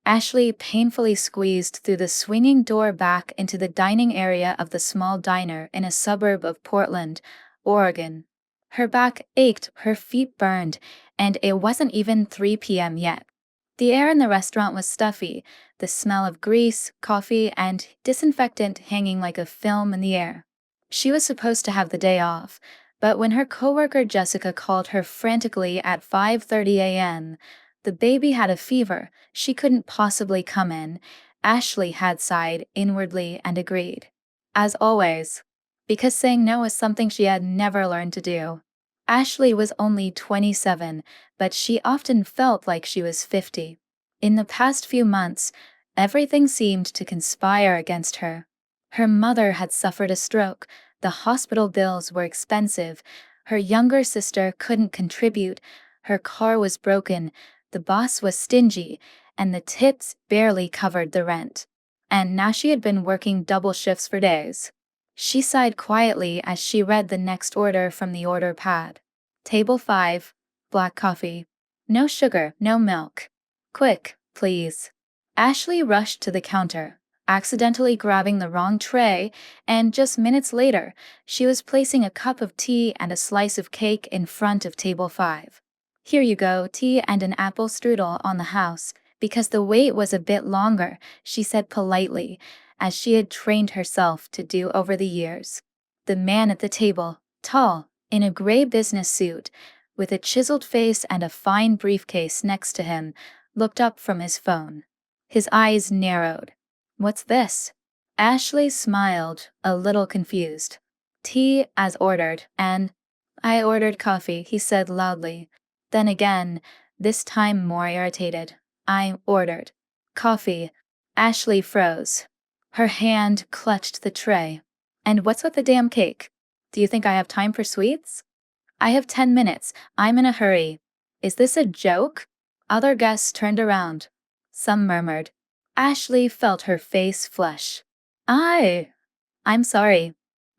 Ashley painfully squeezed through the swinging door back into the dining area of the small diner in a suburb of Portland, Oregon. Her back ached, her feet burned, and it wasn't even 3 p.m. yet. The air in the restaurant was stuffy, the smell of grease, coffee, and disinfectant hanging like a film in the air. She was supposed to have the day off, but when her coworker Jessica called her frantically at 5:30 a.m., the baby had a fever, she couldn't possibly come in. Ashley had sighed inwardly and agreed. As always, because saying no is something she had never learned to do. Ashley was only 27, but she often felt like she was 50. In the past few months, everything seemed to conspire against her. Her mother had suffered a stroke, the hospital bills were expensive, her younger sister couldn't contribute, her car was broken, the boss was stingy, and the tips barely covered the rent. And now she had been working double shifts for days. She sighed quietly as she read the next order from the order pad. Table 5, black coffee. No sugar, no milk. Quick, please. Ashley rushed to the counter, accidentally grabbing the wrong tray, and just minutes later, she was placing a cup of tea and a slice of cake in front of table 5. Here you go, tea and an apple strudel on the house, because the wait was a bit longer, she said politely, as she had trained herself to do over the years. The man at the table, tall, in a gray business suit, with a chiseled face and a fine briefcase next to him, looked up from his phone. His eyes narrowed. What's this? Ashley smiled, a little confused. Tea, as ordered, and I ordered coffee, he said loudly. Then again, this time more irritated. I ordered coffee. Ashley froze. Her hand clutched the tray. And what's with the damn cake? Do you think I have time for sweets? I have 10 minutes. I'm in a hurry. Is this a joke? Other guests turned around. Some murmured. Ashley felt her face flush. I'm sorry.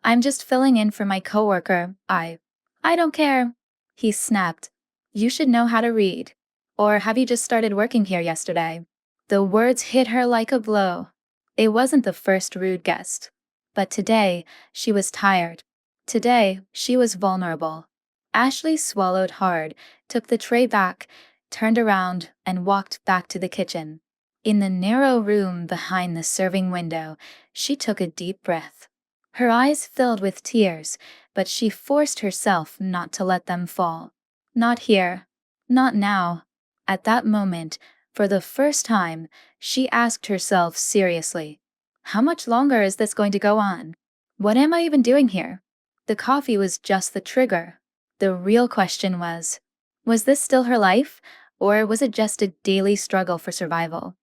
I'm just filling in for my coworker. I don't care. He snapped. You should know how to read. Or have you just started working here yesterday? The words hit her like a blow. It wasn't the first rude guest. But today, she was tired. Today, she was vulnerable. Ashley swallowed hard, took the tray back, turned around, and walked back to the kitchen. In the narrow room behind the serving window, she took a deep breath. Her eyes filled with tears, but she forced herself not to let them fall. Not here. Not now. At that moment, for the first time, she asked herself seriously, how much longer is this going to go on? What am I even doing here? The coffee was just the trigger. The real question was this still her life, or was it just a daily struggle for survival?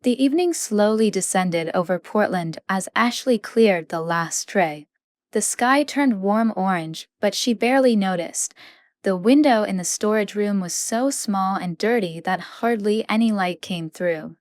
The evening slowly descended over Portland as Ashley cleared the last tray. The sky turned warm orange, but she barely noticed. The window in the storage room was so small and dirty that hardly any light came through.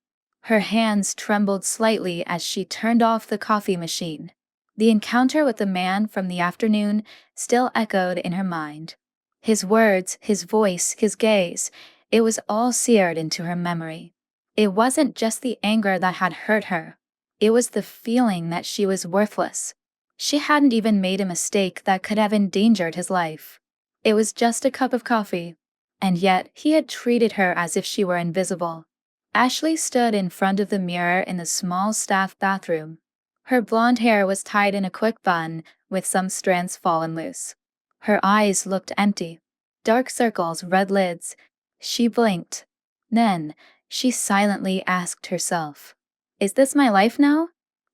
Her hands trembled slightly as she turned off the coffee machine. The encounter with the man from the afternoon still echoed in her mind. His words, his voice, his gaze, it was all seared into her memory. It wasn't just the anger that had hurt her. It was the feeling that she was worthless. She hadn't even made a mistake that could have endangered his life. It was just a cup of coffee, and yet he had treated her as if she were invisible. Ashley stood in front of the mirror in the small staff bathroom. Her blonde hair was tied in a quick bun, with some strands fallen loose. Her eyes looked empty. Dark circles, red lids. She blinked. Then, she silently asked herself, is this my life now?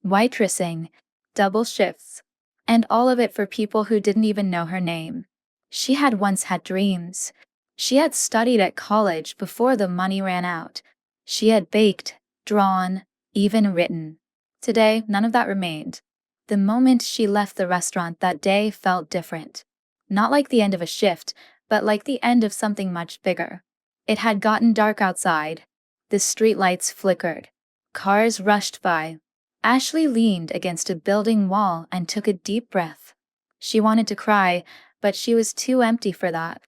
Waitressing, double shifts, and all of it for people who didn't even know her name. She had once had dreams. She had studied at college before the money ran out. She had baked, drawn, even written. Today, none of that remained. The moment she left the restaurant that day felt different. Not like the end of a shift, but like the end of something much bigger. It had gotten dark outside. The streetlights flickered. Cars rushed by. Ashley leaned against a building wall and took a deep breath. She wanted to cry, but she was too empty for that.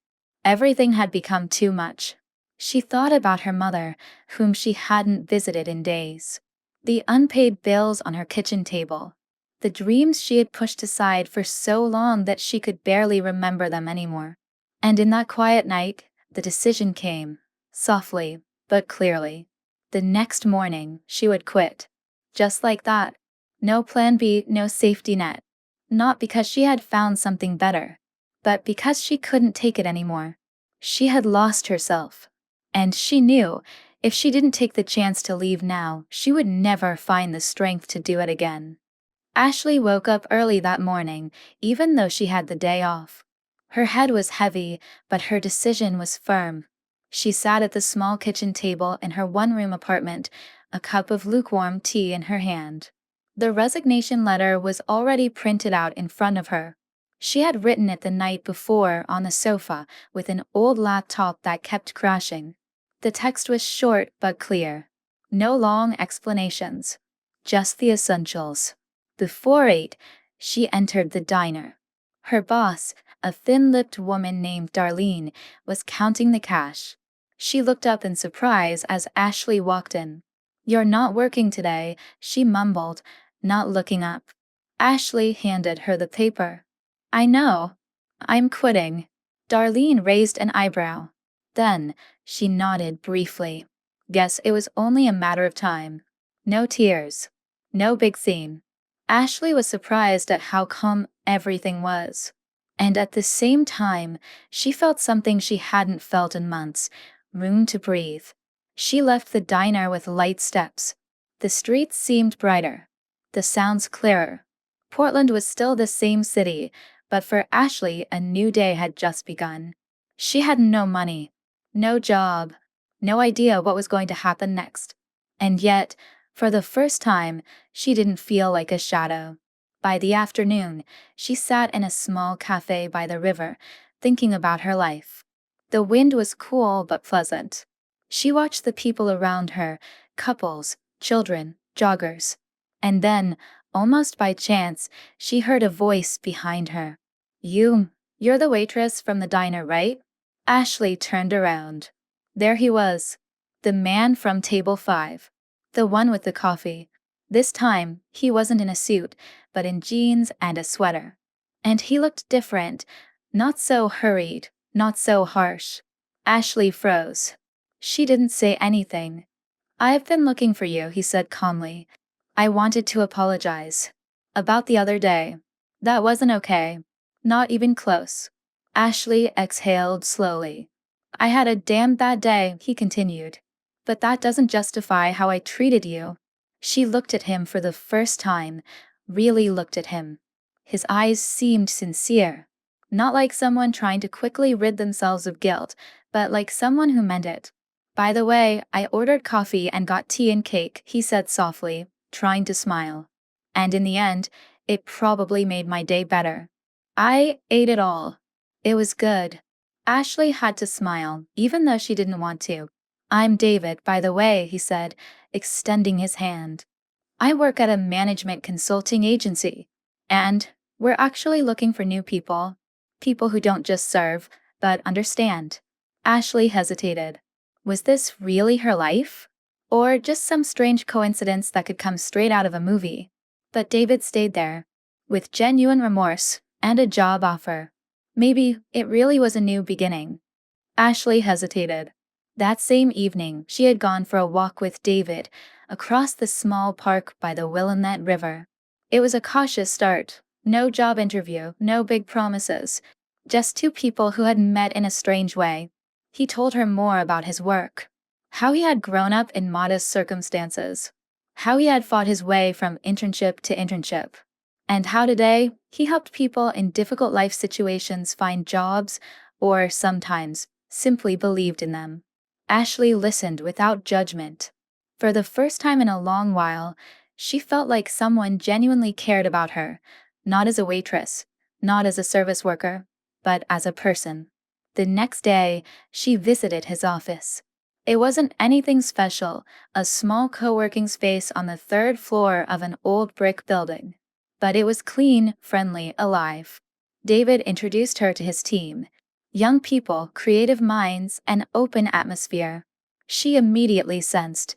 Everything had become too much. She thought about her mother, whom she hadn't visited in days. The unpaid bills on her kitchen table. The dreams she had pushed aside for so long that she could barely remember them anymore. And in that quiet night, the decision came, softly, but clearly. The next morning, she would quit. Just like that. No plan B, no safety net. Not because she had found something better, but because she couldn't take it anymore. She had lost herself. And she knew, if she didn't take the chance to leave now, she would never find the strength to do it again. Ashley woke up early that morning, even though she had the day off. Her head was heavy, but her decision was firm. She sat at the small kitchen table in her one-room apartment, a cup of lukewarm tea in her hand. The resignation letter was already printed out in front of her. She had written it the night before on the sofa with an old laptop that kept crashing. The text was short but clear. No long explanations. Just the essentials. Before 8, she entered the diner. Her boss, a thin-lipped woman named Darlene, was counting the cash. She looked up in surprise as Ashley walked in. "You're not working today," she mumbled, not looking up. Ashley handed her the paper. "I know. I'm quitting." Darlene raised an eyebrow. Then, she nodded briefly. Guess it was only a matter of time. No tears. No big scene. Ashley was surprised at how calm everything was. And at the same time, she felt something she hadn't felt in months, room to breathe. She left the diner with light steps. The streets seemed brighter. The sounds clearer. Portland was still the same city, but for Ashley, a new day had just begun. She had no money, no job, no idea what was going to happen next. And yet, for the first time, she didn't feel like a shadow. By the afternoon, she sat in a small cafe by the river, thinking about her life. The wind was cool but pleasant. She watched the people around her, couples, children, joggers. And then, almost by chance, she heard a voice behind her. You're the waitress from the diner, right?" Ashley turned around. There he was, the man from table 5. The one with the coffee. This time, he wasn't in a suit, but in jeans and a sweater. And he looked different, not so hurried, not so harsh. Ashley froze. She didn't say anything. "I've been looking for you," he said calmly. "I wanted to apologize. About the other day. That wasn't okay. Not even close." Ashley exhaled slowly. "I had a damn bad day," he continued. "But that doesn't justify how I treated you." She looked at him for the first time, really looked at him. His eyes seemed sincere. Not like someone trying to quickly rid themselves of guilt, but like someone who meant it. "By the way, I ordered coffee and got tea and cake," he said softly, trying to smile. "And in the end, it probably made my day better. I ate it all. It was good." Ashley had to smile, even though she didn't want to. "I'm David, by the way," he said, extending his hand. "I work at a management consulting agency. And we're actually looking for new people. People who don't just serve, but understand." Ashley hesitated. Was this really her life? Or just some strange coincidence that could come straight out of a movie? But David stayed there, with genuine remorse and a job offer. Maybe it really was a new beginning. Ashley hesitated. That same evening, she had gone for a walk with David across the small park by the Willamette River. It was a cautious start. No job interview, no big promises. Just two people who had met in a strange way. He told her more about his work. How he had grown up in modest circumstances. How he had fought his way from internship to internship. And how today, he helped people in difficult life situations find jobs, or sometimes, simply believed in them. Ashley listened without judgment. For the first time in a long while, she felt like someone genuinely cared about her, not as a waitress, not as a service worker, but as a person. The next day, she visited his office. It wasn't anything special, a small co-working space on the 3rd floor of an old brick building. But it was clean, friendly, alive. David introduced her to his team. young people, creative minds, and open atmosphere. She immediately sensed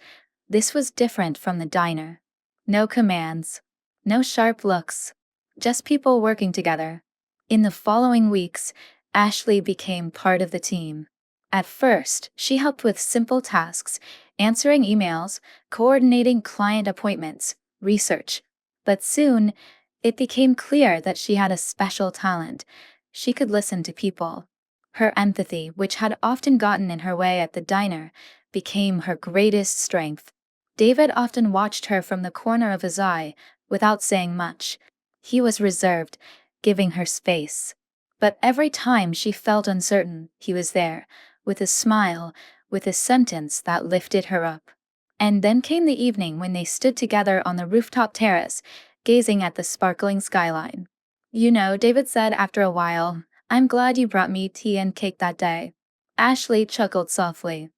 this was different from the diner. No commands, no sharp looks, just people working together. In the following weeks, Ashley became part of the team. At first, she helped with simple tasks, answering emails, coordinating client appointments, research. But soon, it became clear that she had a special talent. She could listen to people. Her empathy, which had often gotten in her way at the diner, became her greatest strength. David often watched her from the corner of his eye, without saying much. He was reserved, giving her space. But every time she felt uncertain, he was there, with a smile, with a sentence that lifted her up. And then came the evening when they stood together on the rooftop terrace, gazing at the sparkling skyline. You know, David said after a while, I'm glad you brought me tea and cake that day. Ashley chuckled softly.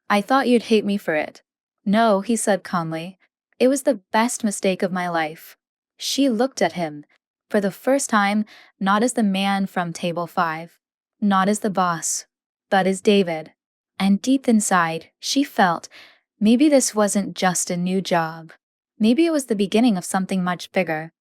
I thought you'd hate me for it. No, he said calmly. It was the best mistake of my life. She looked at him, for the first time, not as the man from Table 5, not as the boss, but as David. And deep inside, she felt maybe this wasn't just a new job. Maybe it was the beginning of something much bigger.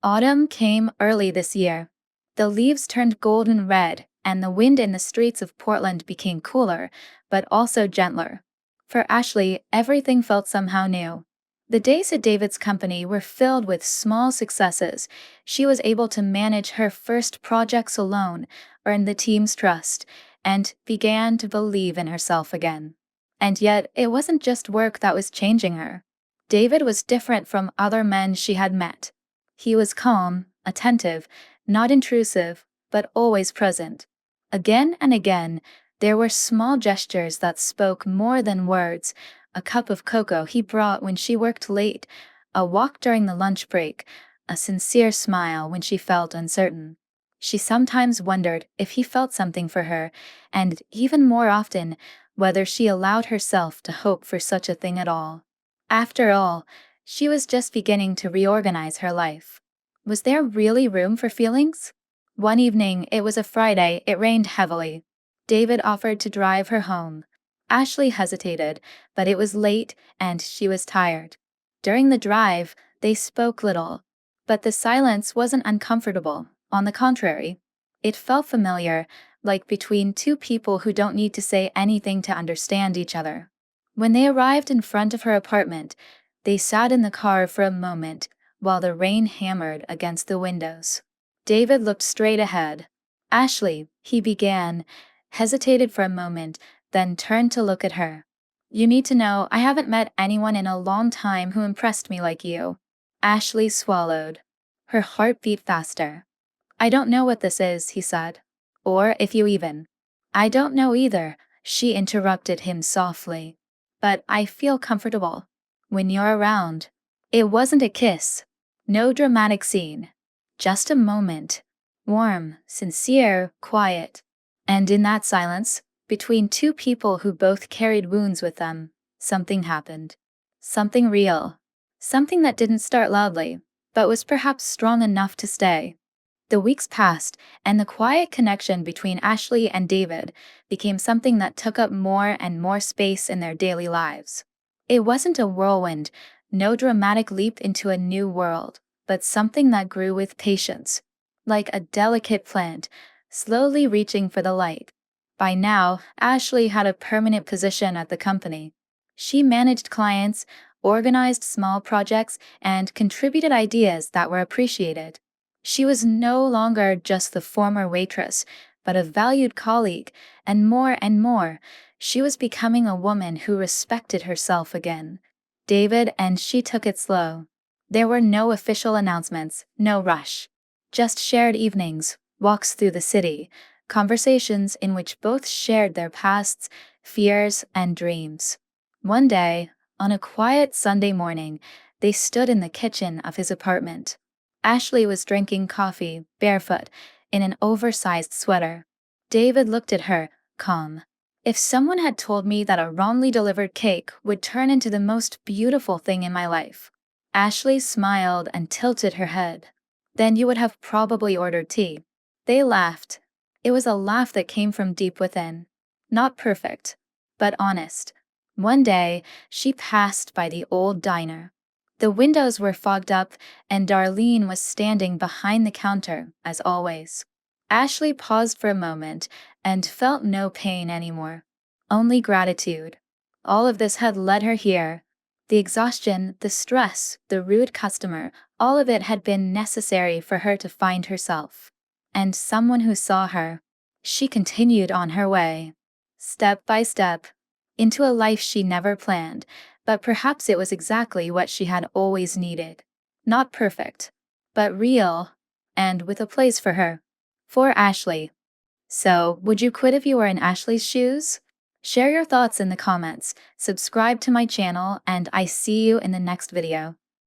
Autumn came early this year. The leaves turned golden red, and the wind in the streets of Portland became cooler, but also gentler. For Ashley, everything felt somehow new. The days at David's company were filled with small successes. She was able to manage her first projects alone, earn the team's trust, and began to believe in herself again. And yet, it wasn't just work that was changing her. David was different from other men she had met. He was calm, attentive, not intrusive, but always present. Again and again, there were small gestures that spoke more than words. A cup of cocoa he brought when she worked late, a walk during the lunch break, a sincere smile when she felt uncertain. She sometimes wondered if he felt something for her, and even more often, whether she allowed herself to hope for such a thing at all. After all, she was just beginning to reorganize her life. Was there really room for feelings? One evening, it was a Friday, it rained heavily. David offered to drive her home. Ashley hesitated, but it was late and she was tired. During the drive, they spoke little. But the silence wasn't uncomfortable. On the contrary, it felt familiar, like between two people who don't need to say anything to understand each other. When they arrived in front of her apartment, they sat in the car for a moment while the rain hammered against the windows. David looked straight ahead. Ashley, he began, hesitated for a moment, then turned to look at her. You need to know, I haven't met anyone in a long time who impressed me like you. Ashley swallowed. Her heart beat faster. I don't know what this is, he said. Or if you even. I don't know either, she interrupted him softly. But I feel comfortable when you're around. It wasn't a kiss. No dramatic scene. Just a moment. Warm, sincere, quiet. And in that silence, between two people who both carried wounds with them, something happened. Something real. Something that didn't start loudly, but was perhaps strong enough to stay. The weeks passed, and the quiet connection between Ashley and David became something that took up more and more space in their daily lives. It wasn't a whirlwind, no dramatic leap into a new world, but something that grew with patience, like a delicate plant, slowly reaching for the light. By now, Ashley had a permanent position at the company. She managed clients, organized small projects, and contributed ideas that were appreciated. She was no longer just the former waitress, but a valued colleague, and more, she was becoming a woman who respected herself again. David and she took it slow. There were no official announcements, no rush. Just shared evenings, walks through the city, conversations in which both shared their pasts, fears, and dreams. One day, on a quiet Sunday morning, they stood in the kitchen of his apartment. Ashley was drinking coffee, barefoot, in an oversized sweater. David looked at her, calm. If someone had told me that a wrongly delivered cake would turn into the most beautiful thing in my life. Ashley smiled and tilted her head. Then you would have probably ordered tea. They laughed. It was a laugh that came from deep within. Not perfect, but honest. One day, she passed by the old diner. The windows were fogged up, and Darlene was standing behind the counter, as always. Ashley paused for a moment and felt no pain anymore, only gratitude. All of this had led her here. The exhaustion, the stress, the rude customer, all of it had been necessary for her to find herself. And someone who saw her. She continued on her way, step by step, into a life she never planned, but perhaps it was exactly what she had always needed. Not perfect, but real, and with a place for her. For Ashley. So, would you quit if you were in Ashley's shoes? Share your thoughts in the comments, subscribe to my channel, and I see you in the next video.